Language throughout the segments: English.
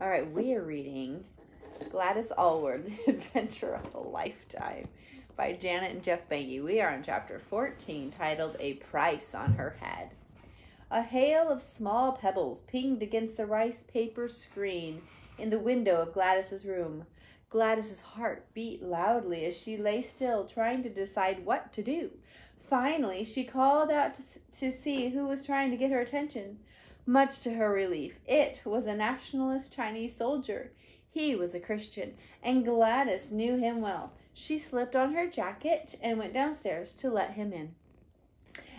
All right, we are reading Gladys Aylward, The Adventure of a Lifetime by Janet and Geoff Benge. We are on chapter 14, titled A Price on Her Head. A hail of small pebbles pinged against the rice paper screen in the window of Gladys's room. Gladys's heart beat loudly as she lay still, trying to decide what to do. Finally, she called out to see who was trying to get her attention. Much to her relief, it was a nationalist Chinese soldier. He was a Christian, and Gladys knew him well. She slipped on her jacket and went downstairs to let him in.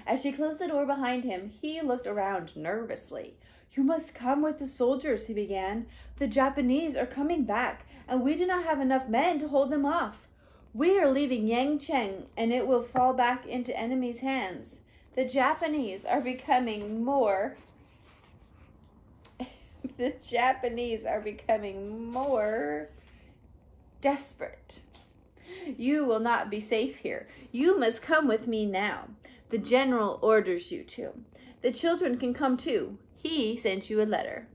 As she closed the door behind him, he looked around nervously. "You must come with the soldiers," he began. "The Japanese are coming back, and we do not have enough men to hold them off. We are leaving Yangcheng, and it will fall back into enemy's hands. The Japanese are becoming more desperate. You will not be safe here. You must come with me now. The general orders you to. The children can come too. He sent you a letter."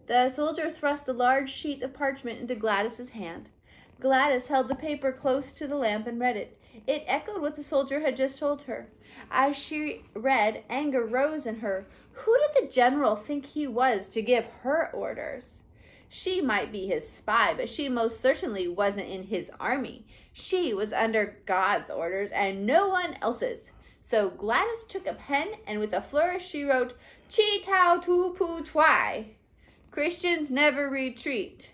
The soldier thrust a large sheet of parchment into Gladys's hand. Gladys held the paper close to the lamp and read it. It echoed what the soldier had just told her. As she read, anger rose in her. Who did the general think he was to give her orders? She might be his spy, but she most certainly wasn't in his army. She was under God's orders and no one else's. So Gladys took a pen, and with a flourish she wrote, "Chi Tao Tu Pu Twai, Christians never retreat,"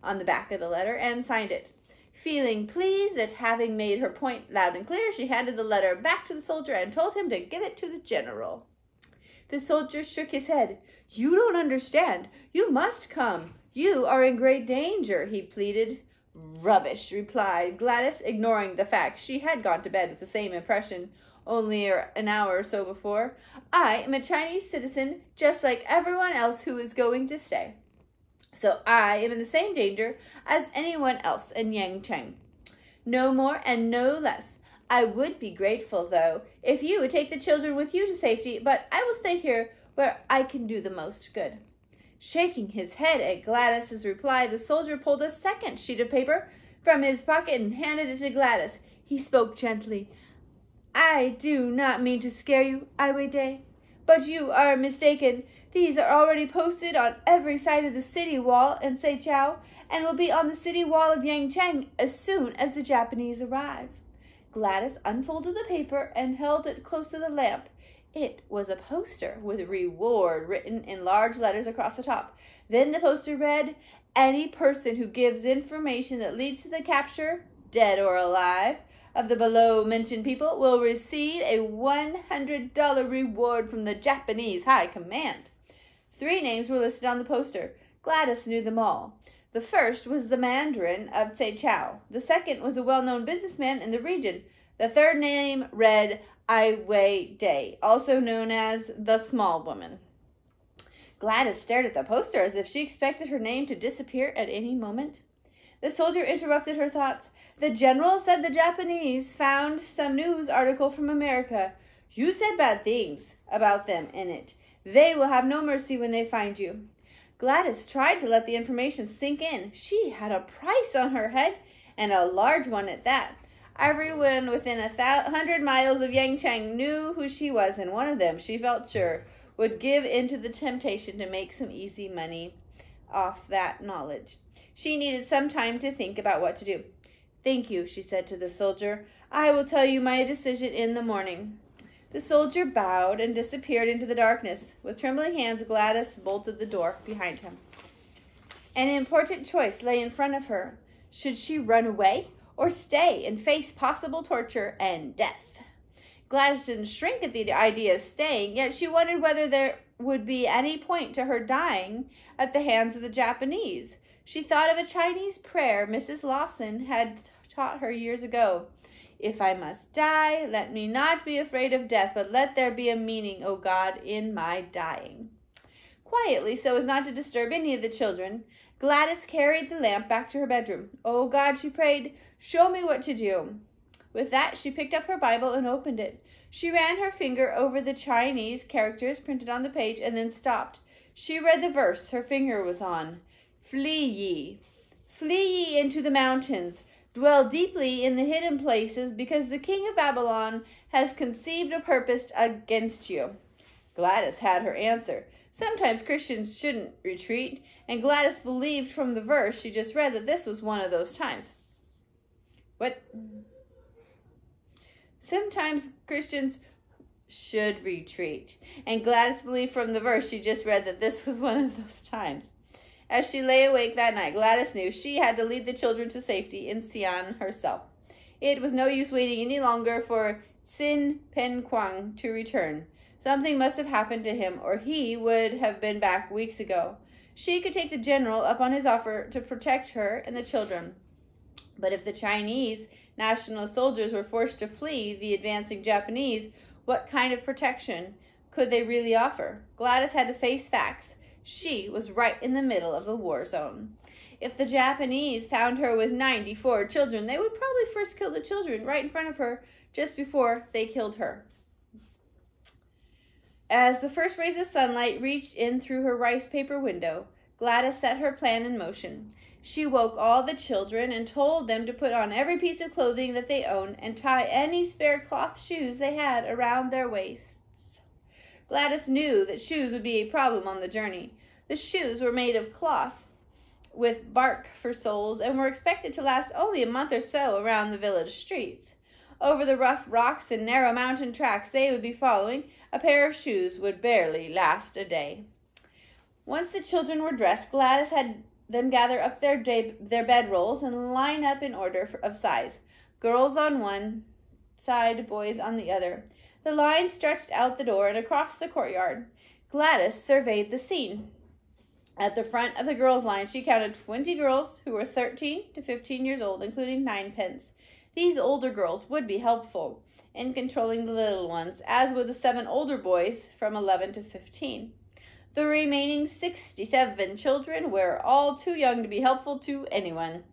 on the back of the letter, and signed it. Feeling pleased at having made her point loud and clear, she handed the letter back to the soldier and told him to give it to the general. The soldier shook his head. "You don't understand. You must come. You are in great danger," he pleaded. "Rubbish," replied Gladys, ignoring the fact she had gone to bed with the same impression only an hour or so before. "I am a Chinese citizen, just like everyone else who is going to stay. So I am in the same danger as anyone else in Yangcheng. No more and no less. I would be grateful, though, if you would take the children with you to safety, but I will stay here where I can do the most good." Shaking his head at Gladys's reply, the soldier pulled a second sheet of paper from his pocket and handed it to Gladys. He spoke gently. "I do not mean to scare you, Ai Weiwei, but you are mistaken. These are already posted on every side of the city wall in Saichao, and will be on the city wall of Yangcheng as soon as the Japanese arrive." Gladys unfolded the paper and held it close to the lamp. It was a poster with "Reward" written in large letters across the top. Then the poster read, "Any person who gives information that leads to the capture, dead or alive, of the below-mentioned people will receive a $100 reward from the Japanese High Command." 3 names were listed on the poster. Gladys knew them all. The first was the Mandarin of Saichao. The second was a well-known businessman in the region. The third name read Ai Weiwei, also known as the Small Woman. Gladys stared at the poster as if she expected her name to disappear at any moment. The soldier interrupted her thoughts. "The general said the Japanese found some news article from America. You said bad things about them in it. They will have no mercy when they find you." Gladys tried to let the information sink in. She had a price on her head, and a large one at that. Everyone within 100 miles of Yangcheng knew who she was, and one of them, she felt sure, would give in to the temptation to make some easy money off that knowledge. She needed some time to think about what to do. "Thank you," she said to the soldier. "I will tell you my decision in the morning." The soldier bowed and disappeared into the darkness. With trembling hands, Gladys bolted the door behind him. An important choice lay in front of her. Should she run away or stay and face possible torture and death? Gladys didn't shrink at the idea of staying, yet she wondered whether there would be any point to her dying at the hands of the Japanese. She thought of a Chinese prayer Mrs. Lawson had taught her years ago. "If I must die, let me not be afraid of death, but let there be a meaning, O God, in my dying." Quietly, so as not to disturb any of the children, Gladys carried the lamp back to her bedroom. "Oh God," she prayed, "show me what to do." With that, she picked up her Bible and opened it. She ran her finger over the Chinese characters printed on the page and then stopped. She read the verse her finger was on. Flee ye. Flee ye into the mountains. Dwell deeply in the hidden places, because the king of Babylon has conceived a purpose against you. Gladys had her answer. Sometimes Christians shouldn't retreat, and Gladys believed from the verse she just read that this was one of those times. What? Sometimes Christians should retreat, and Gladys believed from the verse she just read that this was one of those times. As she lay awake that night, Gladys knew she had to lead the children to safety in Sion herself. It was no use waiting any longer for Sin Pen Kwang to return. Something must have happened to him, or he would have been back weeks ago. She could take the general up on his offer to protect her and the children. But if the Chinese national soldiers were forced to flee the advancing Japanese, what kind of protection could they really offer? Gladys had to face facts. She was right in the middle of the war zone. If the Japanese found her with 94 children, they would probably first kill the children right in front of her just before they killed her. As the first rays of sunlight reached in through her rice paper window, Gladys set her plan in motion. She woke all the children and told them to put on every piece of clothing that they owned and tie any spare cloth shoes they had around their waists. Gladys knew that shoes would be a problem on the journey. The shoes were made of cloth with bark for soles and were expected to last only a month or so around the village streets. Over the rough rocks and narrow mountain tracks they would be following, a pair of shoes would barely last a day. Once the children were dressed, Gladys had them gather up their bedrolls and line up in order of size. Girls on one side, boys on the other. The line stretched out the door and across the courtyard. Gladys surveyed the scene. At the front of the girls' line, she counted 20 girls who were 13 to 15 years old, including ninepence. These older girls would be helpful in controlling the little ones, as would the 7 older boys from 11 to 15. The remaining 67 children were all too young to be helpful to anyone.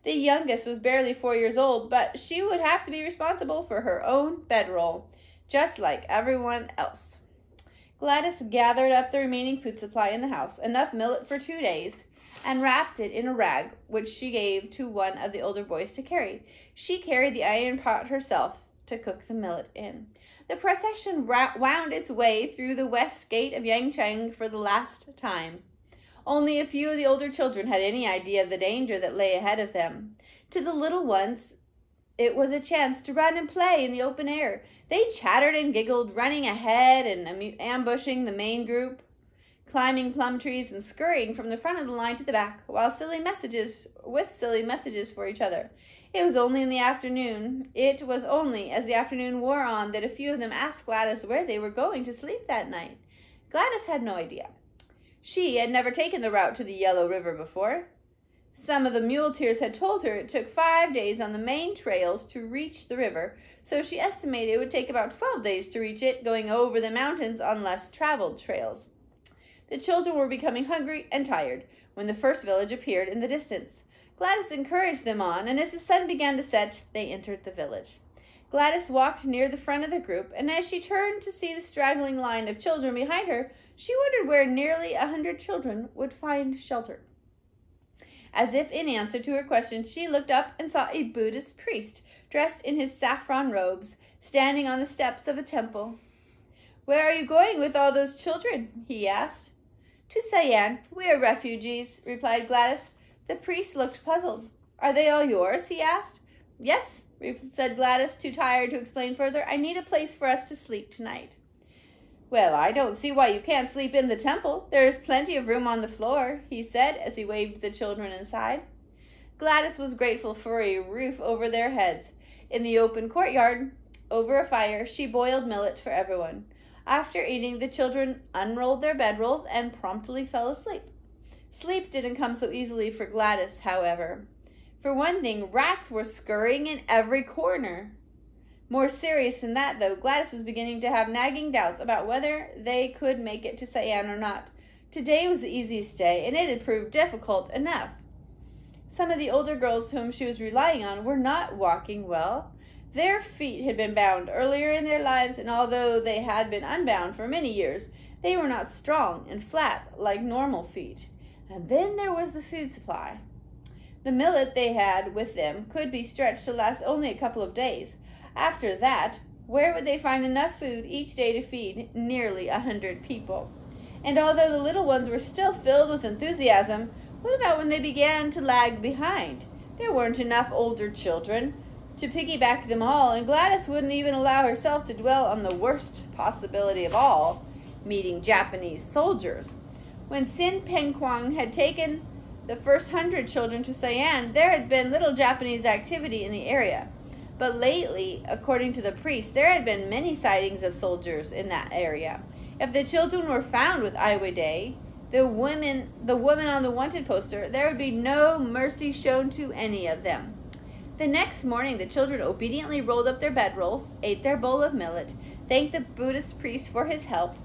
The youngest was barely 4 years old, but she would have to be responsible for her own bedroll, just like everyone else. Gladys gathered up the remaining food supply in the house, enough millet for 2 days, and wrapped it in a rag, which she gave to one of the older boys to carry. She carried the iron pot herself to cook the millet in. The procession wound its way through the west gate of Yangcheng for the last time. Only a few of the older children had any idea of the danger that lay ahead of them. To the little ones, it was a chance to run and play in the open air. They chattered and giggled, running ahead and ambushing the main group, climbing plum trees and scurrying from the front of the line to the back, with silly messages for each other. It was only as the afternoon wore on that a few of them asked Gladys where they were going to sleep that night. Gladys had no idea. She had never taken the route to the Yellow River before. Some of the muleteers had told her it took 5 days on the main trails to reach the river, so she estimated it would take about 12 days to reach it, going over the mountains on less traveled trails. The children were becoming hungry and tired when the first village appeared in the distance. Gladys encouraged them on, and as the sun began to set, they entered the village. Gladys walked near the front of the group, and as she turned to see the straggling line of children behind her, she wondered where nearly 100 children would find shelter. As if in answer to her question, she looked up and saw a Buddhist priest, dressed in his saffron robes, standing on the steps of a temple. "Where are you going with all those children?" he asked. "To Sian. We are refugees," replied Gladys. The priest looked puzzled. "Are they all yours?" he asked. "Yes," said Gladys, too tired to explain further. "I need a place for us to sleep tonight." "Well, I don't see why you can't sleep in the temple. There is plenty of room on the floor," he said as he waved the children inside. Gladys was grateful for a roof over their heads. In the open courtyard, over a fire, she boiled millet for everyone. After eating, the children unrolled their bedrolls and promptly fell asleep. Sleep didn't come so easily for Gladys, however. For one thing, rats were scurrying in every corner. More serious than that, though, Gladys was beginning to have nagging doubts about whether they could make it to Sian or not. Today was the easiest day, and it had proved difficult enough. Some of the older girls whom she was relying on were not walking well. Their feet had been bound earlier in their lives, and although they had been unbound for many years, They were not strong and flat like normal feet. And then there was the food supply. The millet they had with them could be stretched to last only a couple of days. After that, where would they find enough food each day to feed nearly 100 people? And although the little ones were still filled with enthusiasm, what about when they began to lag behind? There weren't enough older children to piggyback them all, and Gladys wouldn't even allow herself to dwell on the worst possibility of all, meeting Japanese soldiers. When Sin Peng Kwang had taken the first 100 children to Sian, there had been little Japanese activity in the area. But lately, according to the priest, there had been many sightings of soldiers in that area. If the children were found with Aylward, the woman on the wanted poster, there would be no mercy shown to any of them. The next morning, the children obediently rolled up their bedrolls, ate their bowl of millet, thanked the Buddhist priest for his help,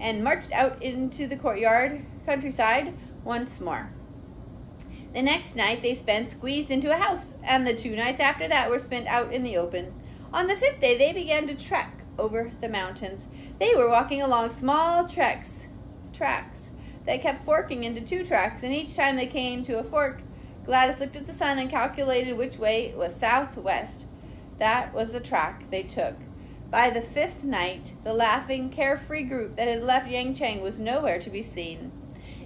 and marched out into the countryside once more. The next night they spent squeezed into a house, and the 2 nights after that were spent out in the open. On the 5th day they began to trek over the mountains. They were walking along small tracks that kept forking into 2 tracks, and each time they came to a fork, Gladys looked at the sun and calculated which way was southwest. That was the track they took. By the 5th night, the laughing, carefree group that had left Yangcheng was nowhere to be seen.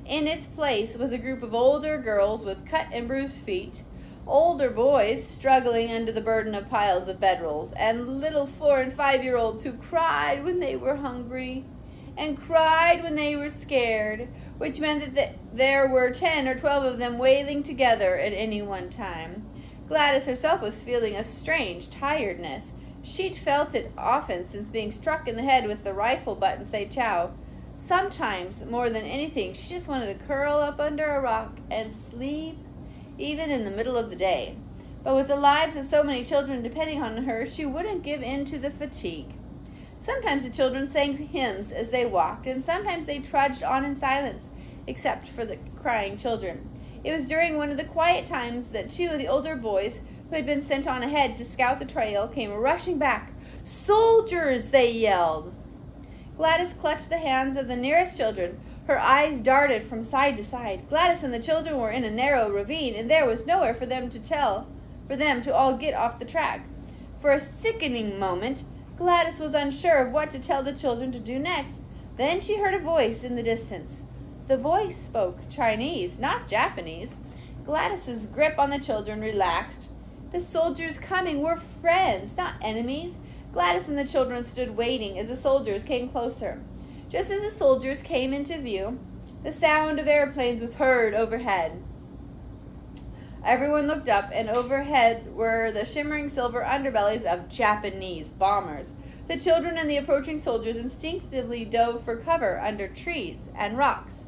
In its place was a group of older girls with cut and bruised feet, older boys struggling under the burden of piles of bedrolls, and little 4- and 5-year-olds who cried when they were hungry and cried when they were scared, which meant that there were 10 or 12 of them wailing together at any one time. Gladys herself was feeling a strange tiredness. She'd felt it often since being struck in the head with the rifle butt in Sei Chow. Sometimes, more than anything, she just wanted to curl up under a rock and sleep, even in the middle of the day. But with the lives of so many children depending on her, she wouldn't give in to the fatigue. Sometimes the children sang hymns as they walked, and sometimes they trudged on in silence, except for the crying children. It was during one of the quiet times that 2 of the older boys, who had been sent on ahead to scout the trail, came rushing back. "Soldiers!" they yelled. Gladys clutched the hands of the nearest children. Her eyes darted from side to side. Gladys and the children were in a narrow ravine, and there was nowhere for them to all get off the track. For a sickening moment, Gladys was unsure of what to tell the children to do next. Then she heard a voice in the distance. The voice spoke Chinese, not Japanese. Gladys's grip on the children relaxed. The soldiers coming were friends, not enemies. Gladys and the children stood waiting as the soldiers came closer. Just as the soldiers came into view, the sound of airplanes was heard overhead. Everyone looked up, and overhead were the shimmering silver underbellies of Japanese bombers. The children and the approaching soldiers instinctively dove for cover under trees and rocks.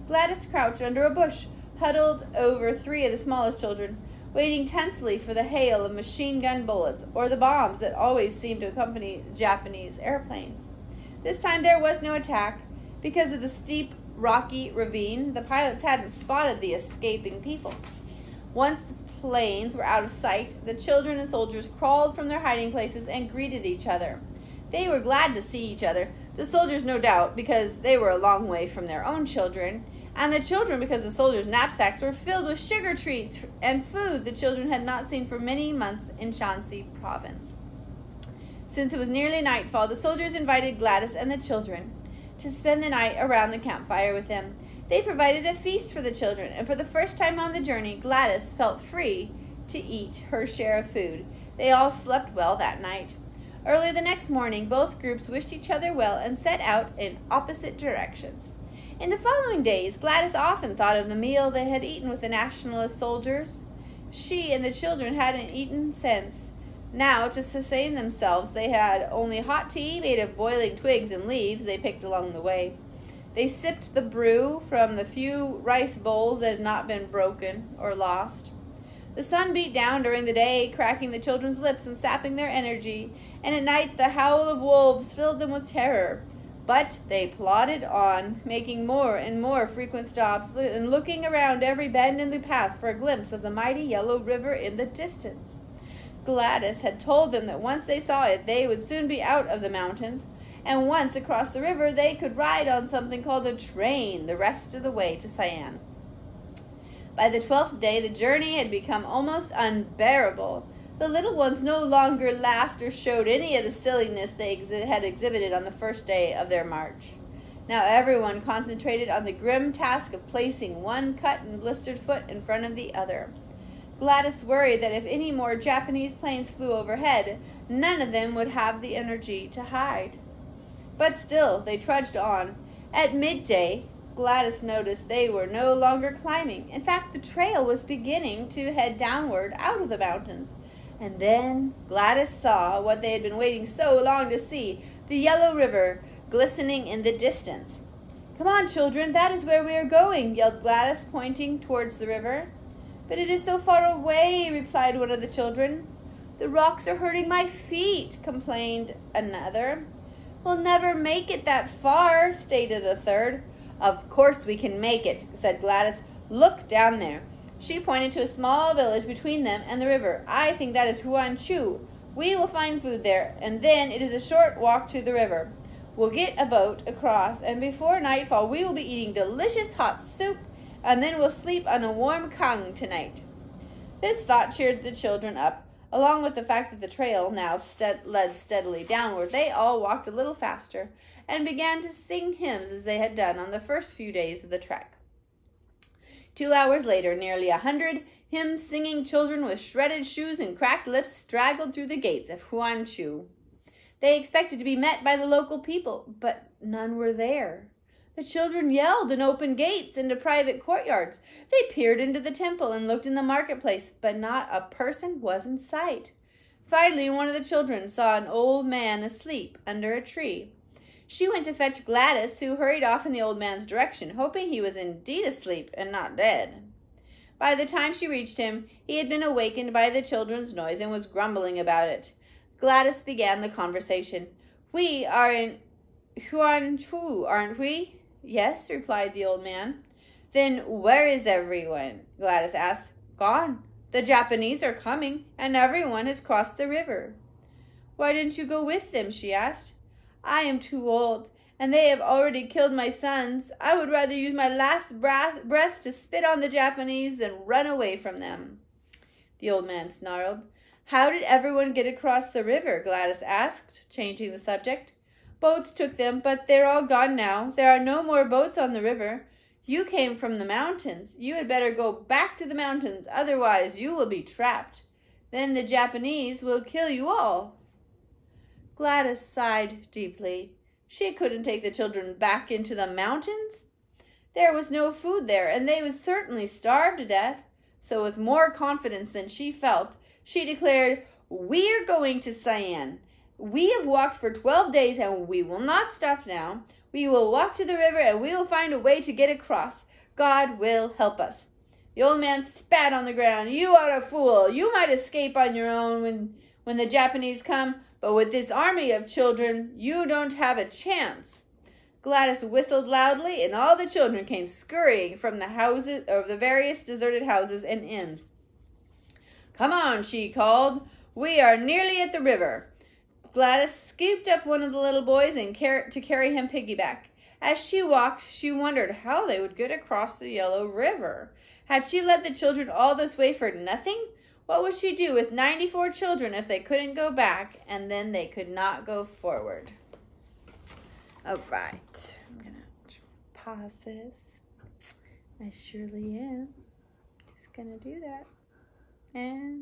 Gladys crouched under a bush, huddled over 3 of the smallest children, waiting tensely for the hail of machine gun bullets or the bombs that always seemed to accompany Japanese airplanes. This time there was no attack. Because of the steep, rocky ravine, the pilots hadn't spotted the escaping people. Once the planes were out of sight, the children and soldiers crawled from their hiding places and greeted each other. They were glad to see each other, the soldiers no doubt because they were a long way from their own children, and the children because the soldiers' knapsacks were filled with sugar treats and food the children had not seen for many months in Shanxi province. Since it was nearly nightfall, the soldiers invited Gladys and the children to spend the night around the campfire with them. They provided a feast for the children, and for the first time on the journey, Gladys felt free to eat her share of food. They all slept well that night. Early the next morning, both groups wished each other well and set out in opposite directions. In the following days, Gladys often thought of the meal they had eaten with the nationalist soldiers. She and the children hadn't eaten since. Now, to sustain themselves, they had only hot tea made of boiling twigs and leaves they picked along the way. They sipped the brew from the few rice bowls that had not been broken or lost. The sun beat down during the day, cracking the children's lips and sapping their energy, and at night the howl of wolves filled them with terror. But they plodded on, making more and more frequent stops and looking around every bend in the path for a glimpse of the mighty yellow river in the distance. Gladys had told them that once they saw it, they would soon be out of the mountains, and once across the river, they could ride on something called a train the rest of the way to Siam. By the 12th day, the journey had become almost unbearable. The little ones no longer laughed or showed any of the silliness they had exhibited on the first day of their march. Now everyone concentrated on the grim task of placing one cut and blistered foot in front of the other. Gladys worried that if any more Japanese planes flew overhead, none of them would have the energy to hide. But still, they trudged on. At midday, Gladys noticed they were no longer climbing. In fact, the trail was beginning to head downward out of the mountains. And then Gladys saw what they had been waiting so long to see, the yellow river glistening in the distance. "Come on, children, that is where we are going," yelled Gladys, pointing towards the river. "But it is so far away," replied one of the children. "The rocks are hurting my feet," complained another. "We'll never make it that far," stated a third. "Of course we can make it," said Gladys. "Look down there." She pointed to a small village between them and the river. "I think that is Huan Chu. We will find food there, and then it is a short walk to the river. We'll get a boat across, and before nightfall we will be eating delicious hot soup, and then we'll sleep on a warm kang tonight." This thought cheered the children up. Along with the fact that the trail now led steadily downward, they all walked a little faster and began to sing hymns as they had done on the first few days of the trek. 2 hours later, nearly 100 hymn-singing children with shredded shoes and cracked lips straggled through the gates of Huan Chu. They expected to be met by the local people, but none were there. The children yelled and opened gates into private courtyards. They peered into the temple and looked in the marketplace, but not a person was in sight. Finally, one of the children saw an old man asleep under a tree. She went to fetch Gladys, who hurried off in the old man's direction, hoping he was indeed asleep and not dead. By the time she reached him, he had been awakened by the children's noise and was grumbling about it. Gladys began the conversation. "We are in Huan Chu, aren't we?" "Yes," replied the old man. "Then where is everyone?" Gladys asked. "Gone. The Japanese are coming, and everyone has crossed the river." "Why didn't you go with them?" she asked. "I am too old, and they have already killed my sons. I would rather use my last breath to spit on the Japanese than run away from them." The old man snarled. "How did everyone get across the river?" Gladys asked, changing the subject. "Boats took them, but they're all gone now. There are no more boats on the river. You came from the mountains. You had better go back to the mountains, otherwise you will be trapped. Then the Japanese will kill you all." Gladys sighed deeply. She couldn't take the children back into the mountains. There was no food there, and they would certainly starve to death. So with more confidence than she felt, she declared, "We're going to Siam. We have walked for 12 days, and we will not stop now. We will walk to the river, and we will find a way to get across. God will help us." The old man spat on the ground. "You are a fool. You might escape on your own when the Japanese come, but with this army of children, you don't have a chance." Gladys whistled loudly, and all the children came scurrying from the houses of the various deserted houses and inns. "Come on," she called. "We are nearly at the river." Gladys scooped up one of the little boys and to carry him piggyback. As she walked, she wondered how they would get across the Yellow River. Had she led the children all this way for nothing? What would she do with 94 children if they couldn't go back, and then they could not go forward? All right, I'm going to pause this. I surely am. Just going to do that. And